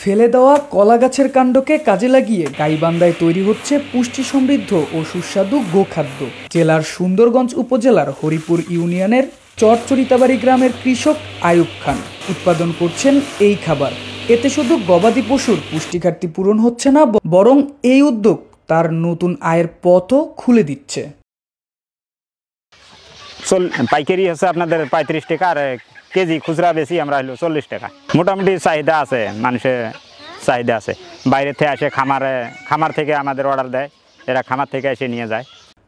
ফেলে দেওয়া কলা গাছের কাণ্ডকে কাজে লাগিয়ে গাইবান্ধায় তৈরি হচ্ছে পুষ্টি সমৃদ্ধ ও সুস্বাদু গোখাদ্য। জেলার সুন্দরগঞ্জ উপজেলার হরিপুর ইউনিয়নের চরচরিতাবাড়ি গ্রামের কৃষক আয়ুব খান উৎপাদন করছেন এই খাবার। এতে শুধু গবাদি পশুর পুষ্টি ঘাটতি পূরণ হচ্ছে না, বরং এই উদ্যোগ তার নতুন আয়ের পথও খুলে দিচ্ছে। পাইকারি হচ্ছে আপনাদের 35 টাকা, আর কেজি খুচরা বেশি আমরা হলো 40 টাকা। মোটামুটি চাহিদা আছে, মানুষের চাহিদা আছে। বাইরে থেকে আসে খামার থেকে আমাদের অর্ডার দেয়, এরা খামার থেকে এসে নিয়ে যায়।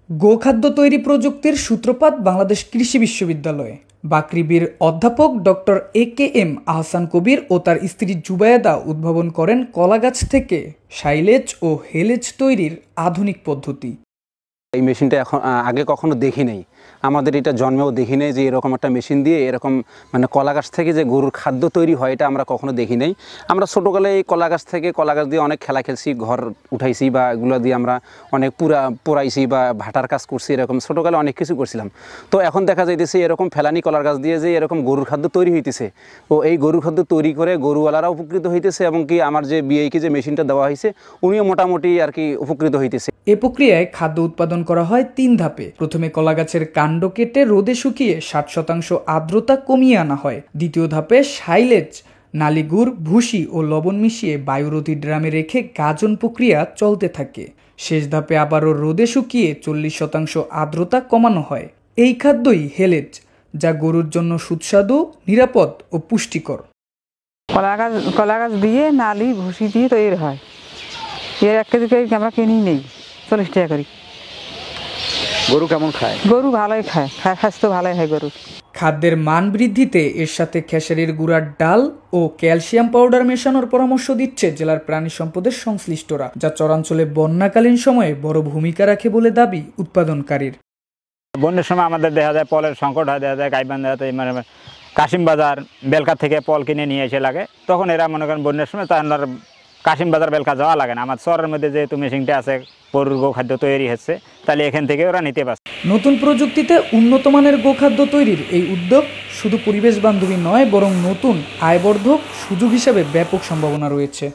গোখাদ্য তৈরি প্রযুক্তির সূত্রপাত বাংলাদেশ কৃষি বিশ্ববিদ্যালয়ে। বাকৃবির অধ্যাপক ডক্টর AKM আহসান কবির ও তার স্ত্রী জুবায়েদা উদ্ভাবন করেন কলা গাছ থেকে সাইলেজ ও হেলেজ তৈরির আধুনিক পদ্ধতি। এই মেশিনটা এখন আগে কখনো দেখি নাই, আমাদের এটা জন্মেও দেখি নাই যে এরকম একটা মেশিন দিয়ে এরকম মানে কলা গাছ থেকে যে গরুর খাদ্য তৈরি হয়, এটা আমরা কখনো দেখি নাই। আমরা ছোটোকালে এই কলা গাছ দিয়ে অনেক খেলা খেলছি, ঘর উঠাইছি বা এগুলো দিয়ে আমরা অনেক পোড়াইছি বা ভাটার কাজ করছি, এরকম ছোটোকালে অনেক কিছু করছিলাম। তো এখন দেখা যাইতেছে এরকম ফেলানি কলার গাছ দিয়ে যে এরকম গরুর খাদ্য তৈরি হইতেছে, ও এই গরুর খাদ্য তৈরি করে গরুওয়ালারা উপকৃত হইতেছে, এবং কি আমার যে বিআইকে যে মেশিনটা দেওয়া হয়েছে উনিও মোটামুটি আর কি উপকৃত হইতেছে। এ প্রক্রিয়ায় খাদ্য উৎপাদন করা হয় 3 ধাপে। প্রথমে কলা গাছের কাণ্ড কেটে রোদে শুকিয়ে 60% আর্দ্রতা কমিয়ে আনা হয়। দ্বিতীয় ধাপে সাইলেজ, নালিগুড়, ভুসি ও লবণ মিশিয়ে বায়ুরোধী ড্রামে রেখে গাজন প্রক্রিয়া চলতে থাকে। শেষ ধাপে আবারও রোদে শুকিয়ে 40% আর্দ্রতা কমানো হয়। এই খাদ্যই হেলেজ, যা গরুর জন্য সুস্বাদু, নিরাপদ ও পুষ্টিকর। কলা গাছ দিয়ে নালি ভুসি দিয়ে তৈরি হয়। এর 1 কেজি আমরা কিনি নেই, 40 টাকা করি। গরু কেমন খায়? গরু ভালোই খায়, স্বাস্থ্য ভালোই হয় গরুর। খাদ্যের মান বৃদ্ধিতে এর সাথে খেসারির গুঁড়ার ডাল ও ক্যালসিয়াম পাউডার মেশানোর পরামর্শ দিচ্ছে জেলার প্রাণী সম্পদের সংশ্লিষ্টরা, যা চরাঞ্চলে বন্যাকালীন সময়ে বড় ভূমিকা রাখে বলে দাবি উৎপাদনকারীর। বন্যার সময় আমাদের দেখা যায় পলের সংকট হয়, দেখা যায় গাইবান্ধাতে মানে কাশিম বাজার বেলকা থেকে পল কিনে নিয়ে এসে লাগে, তখন এরা মনে করেন বন্যার সময় তার কাশিম বাজার বেলকা যাওয়া লাগে না। আমার শহরের মধ্যে যেহেতু মেশিনটা আছে, গরুর গোখাদ্য তৈরি হচ্ছে, তাহলে এখান থেকে ওরা নিতে পারছে। নতুন প্রযুক্তিতে উন্নত মানের গোখাদ্য তৈরির এই উদ্যোগ শুধু পরিবেশ বান্ধবী নয়, বরং নতুন আয়বর্ধক সুযোগ হিসেবে ব্যাপক সম্ভাবনা রয়েছে।